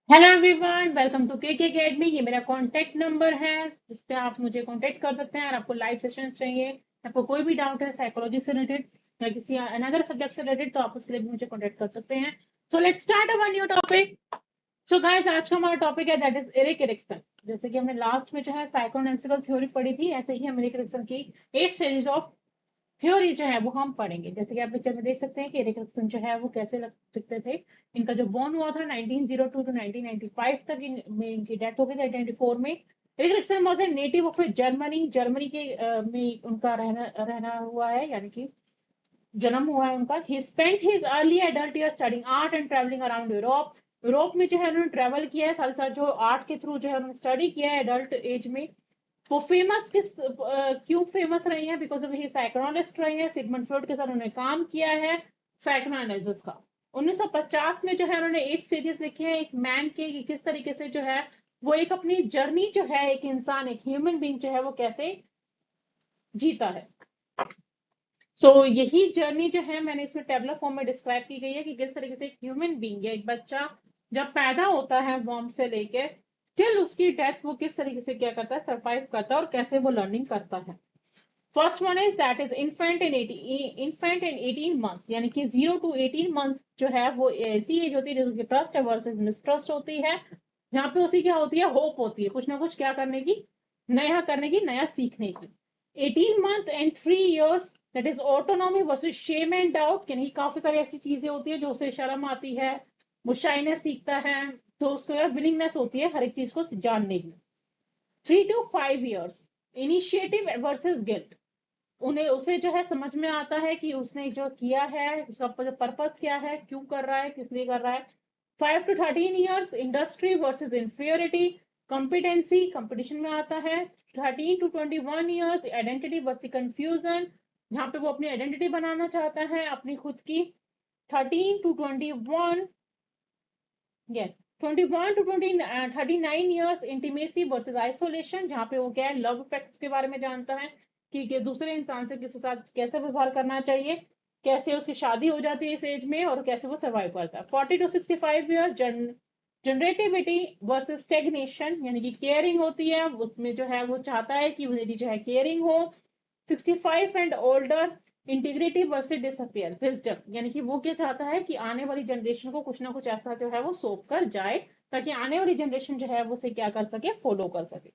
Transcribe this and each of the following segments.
Hello everyone, welcome to के academy. ये मेरा कांटेक्ट नंबर है जिस पे आप मुझे कांटेक्ट कर सकते हैं। और आपको लाइव सेशंस चाहिए, आपको कोई भी डाउट है साइकोलॉजी से रिलेटेड या किसी अनदर सब्जेक्ट से रिलेटेड, तो आप उसके लिए भी मुझे कांटेक्ट कर सकते हैं। So let's start our new topic. So guys, आज का हमारा टॉपिक है दैट इज एरिक एरिक्सन। जैसे कि हमने लास्ट में जो है साइकोएनालिटिकल थ्योरी पढ़ी थी, ऐसे ही हम एरिक एरिक्सन की 8 सीरीज ऑफ थ्योरी जो है वो हम पढ़ेंगे। जैसे कि आप पिक्चर में देख सकते हैं कि एरिक एरिक्सन जो है वो कैसे लग सकते थे। इनका जो बॉर्न हुआ था 1902 टू 1995 तक, में इनकी डेथ हो गई थी 1994 में। Erik Erikson was a native of Germany. Germany के में उनका रहना रहना हुआ है, यानी कि जन्म हुआ है उनका। ही spent his early adult year studying art and travelling around Europe. Europe में जो है उन्होंने ट्रैवल किया है, साथ साथ जो आर्ट के थ्रू जो है उन्होंने स्टडी किया है एडल्ट एज में। वो फेमस क्यों फेमस रही है? बिकॉज ऑफ ही साइकोलॉजिस्ट रही है। सिगमंड फ्रॉइड के साथ उन्होंने काम किया है साइकोएनालिसिस का। 1950 में जो है उन्होंने 8 सीरीज लिखे हैं एक मैन के, कि किस तरीके से जो है वो एक अपनी जर्नी जो है, एक इंसान, एक ह्यूमन बीइंग जो है वो कैसे जीता है। यही जर्नी जो है मैंने इसमें टेबलर फॉर्म में डिस्क्राइब की गई है कि किस तरीके से एक ह्यूमन बीइंग या एक बच्चा जब पैदा होता है वॉर्म से लेके टिल उसकी डेथ, वो किस तरीके से क्या करता है, सरवाइव करता है और कैसे वो लर्निंग करता है। First one is that is infant in 18 month, यानी कि 0 to 18 मंथ जो है वो ऐसी एज होती है जिसकी ट्रस्ट है वर्सेस मिसट्रस्ट होती है। जहाँ पे उसी क्या होती है, होप होती है कुछ ना कुछ क्या करने की, नया करने की, नया सीखने की। 18 month and 3 years that is autonomy versus shame and doubt, यानी काफी सारी ऐसी चीजें होती है जो उसे शर्म आती है, वो शाइनेस सीखता है, तो उसको यार विलिंगनेस होती है हर एक चीज को जानने की। 3 to 5 years initiative versus guilt, उन्हें उसे जो है समझ में आता है कि उसने जो किया है उसका पर्पस क्या है, क्यों कर रहा है, किस लिए कर रहा है। 5 to 13 years industry versus inferiority, competency, competition में आता है। 13 to 21 years identity versus confusion, जहाँ पे वो अपनी आइडेंटिटी बनाना चाहता है अपनी खुद की। 13 to 21, yes, 21 to 39 years intimacy versus isolation, जहाँ पे वो क्या है, लव अफेक्ट्स के बारे में जानता है कि दूसरे इंसान से किसी के साथ कैसे व्यवहार करना चाहिए, कैसे उसकी शादी हो जाती है इस एज में और कैसे वो सर्वाइव करता है। 40 to 65 years generativity versus stagnation, यानी कि केयरिंग होती है उसमें जो है वो चाहता है कि मेरी जो है केयरिंग हो। 65 and older integrity versus disappear wisdom, यानी कि वो क्या चाहता है कि आने वाली जनरेशन को कुछ ना कुछ ऐसा जो है वो सौंप कर जाए, ताकि आने वाली जनरेशन जो है वो उसे क्या कर सके, फॉलो कर सके।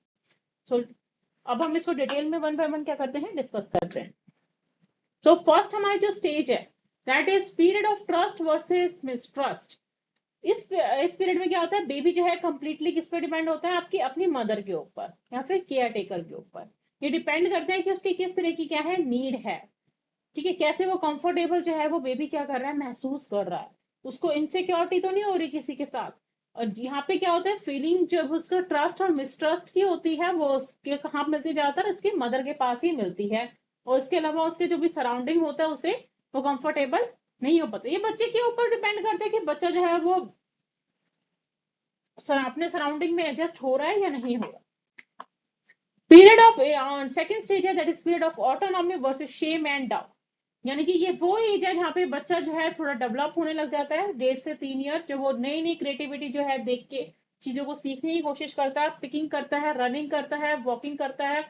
सो अब हम इसको डिटेल में वन बाय वन क्या करते हैं, डिस्कस करते हैं। फर्स्ट हमारी जो स्टेज है that is period of trust versus mistrust. इस पीरियड में क्या होता है, बेबी जो है कंप्लीटली किस पे डिपेंड होता है, आपकी अपनी मदर के ऊपर या फिर केयर टेकर के ऊपर। ये डिपेंड करता है कि उसकी किस तरह की क्या है, नीड है। ठीक है, कैसे वो कंफर्टेबल जो है वो बेबी क्या कर रहा है, महसूस कर रहा है। उसको इनसिक्योरिटी तो नहीं हो रही किसी के साथ। और यहाँ पे क्या होता है, फीलिंग जब उसका ट्रस्ट और मिसट्रस्ट की होती है वो उसके कहाँ मिलती है, ज्यादातर उसकी मदर के पास ही मिलती है। और इसके अलावा उसके जो भी सराउंडिंग होता है उसे वो कंफर्टेबल नहीं हो पाता। ये बच्चे के ऊपर डिपेंड करता है कि बच्चा जो है वो अपने सराउंडिंग में एडजस्ट हो रहा है या नहीं हो रहा। पीरियड ऑफ सेकंड स्टेज है that is period of autonomy versus shame and doubt, यानी कि ये वो एज है जहाँ पे बच्चा जो है थोड़ा डेवलप होने लग जाता है, 1.5 से 3 ईयर, जब वो नई नई क्रिएटिविटी जो है देख के चीजों को सीखने की कोशिश करता है, पिकिंग करता है, रनिंग करता है, वॉकिंग करता है,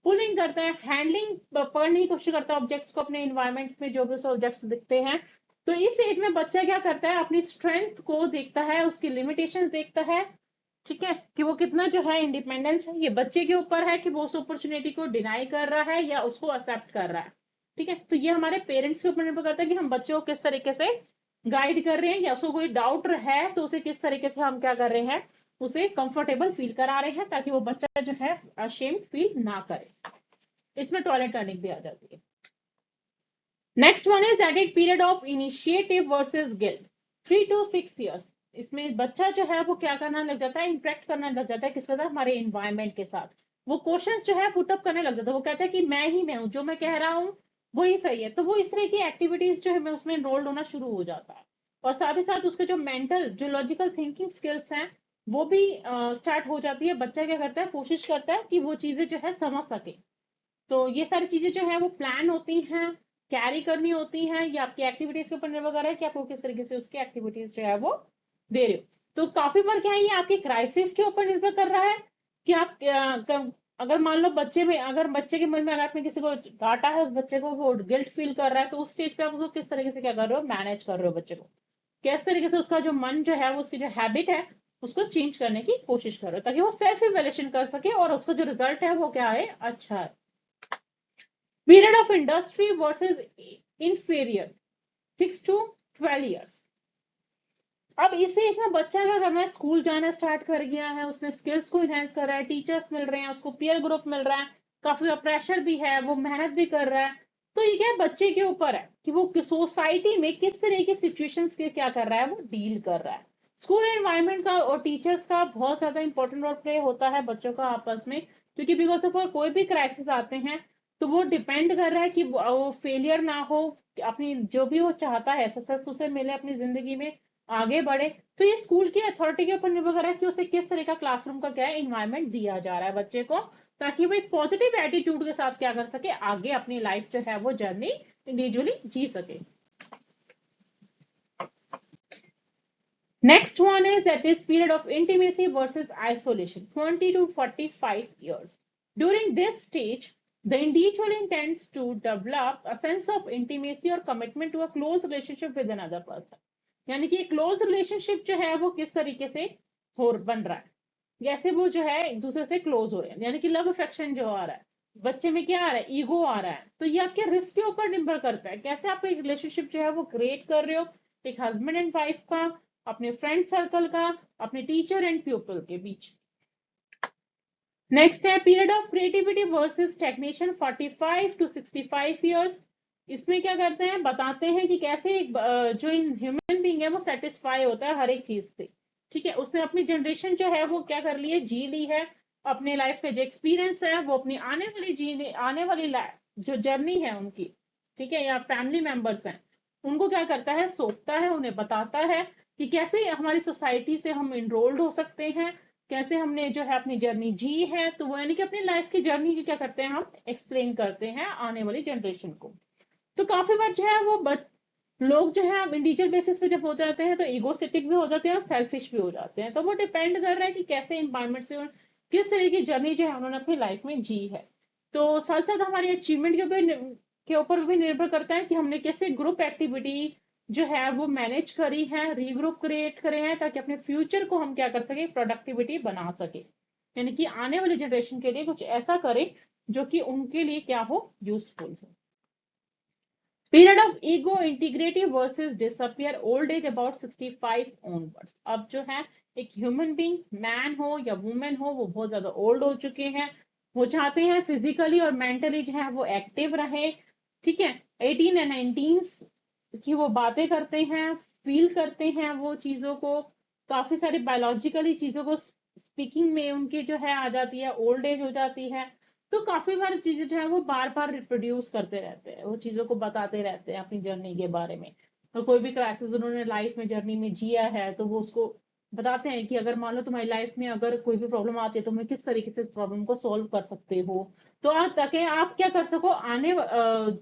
पुलिंग करता है, हैंडलिंग, पढ़ने की कोशिश करता है ऑब्जेक्ट्स को अपने इन्वायरमेंट में जो भी उसे ऑब्जेक्ट्स दिखते हैं। तो इस एज में बच्चा क्या करता है, अपनी स्ट्रेंथ को देखता है, उसकी लिमिटेशंस देखता है। ठीक है, कि वो कितना जो है इंडिपेंडेंस है, ये बच्चे के ऊपर है कि वो उस अपॉर्चुनिटी को डिनाई कर रहा है या उसको एक्सेप्ट कर रहा है। ठीक है, तो ये हमारे पेरेंट्स के ऊपर निर्भर करता है कि हम बच्चे को किस तरीके से गाइड कर रहे हैं, या उसको कोई डाउट है तो उसे किस तरीके से हम क्या कर रहे हैं, उसे कंफर्टेबल फील करा रहे हैं, ताकि वो बच्चा जो है अशेम्ड फील ना करे। इसमें टॉयलेट टर्निंग भी आ जाती है। Next one is edit period of initiative versus guilt, 3 to 6 years। इसमें बच्चा जो है वो क्या करना लग जाता है, इंटरेक्ट करना लग जाता है किसके साथ, हमारे इन्वायरमेंट के साथ। वो क्वेश्चंस जो है पुटअप करने लग जाता है, वो कहता है कि मैं हूँ, जो मैं कह रहा हूँ वही सही है। तो वो इस तरह की एक्टिविटीज जो है मैं उसमें इनरोल्ड होना शुरू हो जाता है। और साथ ही साथ उसके जो मेंटल, जो लॉजिकल थिंकिंग स्किल्स हैं वो भी स्टार्ट हो जाती है। बच्चा क्या करता है, कोशिश करता है कि वो चीजें जो है समझ सके। तो ये सारी चीजें जो है वो प्लान होती हैं, कैरी करनी होती हैं, या आपकी एक्टिविटीज के ऊपर निर्भर कर रहा है कि आपको किस तरीके से उसकी एक्टिविटीज जो है वो दे रहे हो। तो काफी बार क्या है, ये आपके क्राइसिस के ऊपर निर्भर कर रहा है कि आप अगर मान लो बच्चे में, अगर बच्चे के मन में अगर आपने किसी को डांटा है, उस बच्चे को वो गिल्ट फील कर रहा है, तो उस स्टेज पे आप उसको किस तरीके से क्या कर रहे हो, मैनेज कर रहे हो बच्चे को, किस तरीके से उसका जो मन जो है, वो उसकी जो हैबिट है उसको चेंज करने की कोशिश कर रहे हो, ताकि वो सेल्फ इवेल्युएशन कर सके और उसका जो रिजल्ट है वो क्या है, अच्छा है। Period of industry versus inferior, 6 to 12 years. अब इस एज में बच्चा क्या करना है, स्कूल जाना स्टार्ट कर गया है, उसने स्किल्स को इनहेंस कर रहा है, टीचर्स मिल रहे हैं, उसको पीयर ग्रुप मिल रहा है, काफी प्रेशर भी है, वो मेहनत भी कर रहा है। तो ये क्या बच्चे के ऊपर है कि वो सोसाइटी में किस तरह की सिचुएशंस के क्या कर रहा है, वो डील कर रहा है। स्कूल एनवायरनमेंट का और टीचर्स का बहुत ज्यादा इंपॉर्टेंट रोल प्ले होता है बच्चों का आपस में, क्योंकि बिकॉज ऑफ कोई भी क्राइसिस आते हैं तो वो डिपेंड कर रहा है कि वो फेलियर ना हो, अपनी जो भी वो चाहता है सक्सेस उसे मिले अपनी जिंदगी में, आगे बढ़े। तो ये स्कूल की अथॉरिटी के ऊपर निर्भर कर रहा है कि उसे किस तरह का क्लासरूम का क्या है इन्वायरमेंट दिया जा रहा है बच्चे को, ताकि वो एक पॉजिटिव एटीट्यूड के साथ क्या कर सके, आगे अपनी लाइफ जो है वो जर्नी इंडिविजुअली जी सके। Next one is that is period of intimacy versus isolation, 20 to 45 years. During this stage, the individual intends to develop a sense of intimacy or commitment to a close relationship with another person. यानी कि close relationship जो है वो किस तरीके से हो बन रहा है, जैसे वो जो है एक दूसरे से क्लोज हो रहे हैं, यानी कि लव अफेक्शन जो आ रहा है बच्चे में, क्या आ रहा है, ईगो आ रहा है। तो ये आपके रिस्क के ऊपर निर्भर करता है, कैसे आप एक रिलेशनशिप जो है वो क्रिएट कर रहे हो, एक हस्बैंड एंड वाइफ का, अपने फ्रेंड सर्कल का, अपने टीचर एंड प्यूपल के बीच। नेक्स्ट है period of creativity versus stagnation, 45 to 65 years. इसमें क्या करते हैं, बताते हैं कि कैसे एक जो ह्यूमन बीइंग है वो सेटिस्फाई होता है हर एक चीज से। ठीक है, उसने अपनी जनरेशन जो है वो क्या कर ली है, जी ली है, अपने लाइफ का जो एक्सपीरियंस है वो अपनी आने वाली जो जर्नी है उनकी, ठीक है, या फैमिली मेंबर्स हैं, उनको क्या करता है, सौंपता है, उन्हें बताता है कि कैसे हमारी सोसाइटी से हम इनरोल्ड हो सकते हैं, कैसे हमने जो है अपनी जर्नी जी है। तो वो यानी कि अपनी लाइफ की जर्नी की क्या करते हैं, हम एक्सप्लेन करते हैं आने वाली जनरेशन को। तो काफी बार जो है वो लोग जो है इंडिविजुअल बेसिस पे जब हो जाते हैं तो ईगोसेटिक भी हो जाते हैं और सेल्फिश भी हो जाते हैं। तो वो डिपेंड कर रहा है कि कैसे इन्वायरमेंट से किस तरह की जर्नी जो है उन्होंने अपनी लाइफ में जी है। तो साथ साथ हमारी अचीवमेंट के ऊपर भी निर्भर करता है कि हमने कैसे ग्रुप एक्टिविटी जो है वो मैनेज करी है, रीग्रुप क्रिएट करे हैं, ताकि अपने फ्यूचर को हम क्या कर सके, प्रोडक्टिविटी बना सके, यानी कि आने वाली जनरेशन के लिए कुछ ऐसा करें जो कि उनके लिए क्या हो, यूजफुल हो। Period of ego integrity versus disappear, old age about 65 onwards. अब जो है एक ह्यूमन बीइंग, मैन हो या वुमेन हो, वो बहुत ज्यादा ओल्ड हो चुके हैं, वो चाहते हैं फिजिकली और मेंटली जो है वो एक्टिव रहे। ठीक है, 18 एंड 19 की वो बातें करते हैं, फील करते हैं वो चीजों को, काफी सारी बायोलॉजिकली चीजों को स्पीकिंग में उनकी जो है आ जाती है, ओल्ड एज हो जाती है। तो काफी बार चीजें जो है वो बार बार रिप्रोड्यूस करते रहते हैं, वो चीजों को बताते रहते हैं अपनी जर्नी के बारे में। और कोई भी क्राइसिस उन्होंने लाइफ में जर्नी में जिया है तो वो उसको बताते हैं कि अगर मान लो तुम्हारी लाइफ में अगर कोई भी प्रॉब्लम आती है तो मैं किस तरीके से प्रॉब्लम को सॉल्व कर सकते हो। तो ताकि आप क्या कर सको,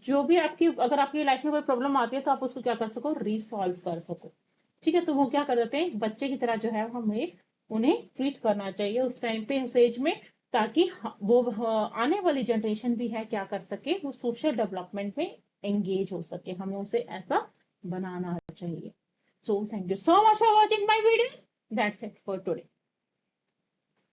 जो भी आपकी अगर आपकी लाइफ में कोई प्रॉब्लम आती है तो आप उसको क्या कर सको, रीसॉल्व कर सको। ठीक है, तो वो क्या कर देते हैं, बच्चे की तरह जो है हमें उन्हें ट्रीट करना चाहिए उस टाइम पे, उस एज में, ताकि वो आने वाली जनरेशन भी है क्या कर सके, वो सोशल डेवलपमेंट में एंगेज हो सके, हमें उसे ऐसा बनाना चाहिए। So thank you so much for watching my video, that's it for today.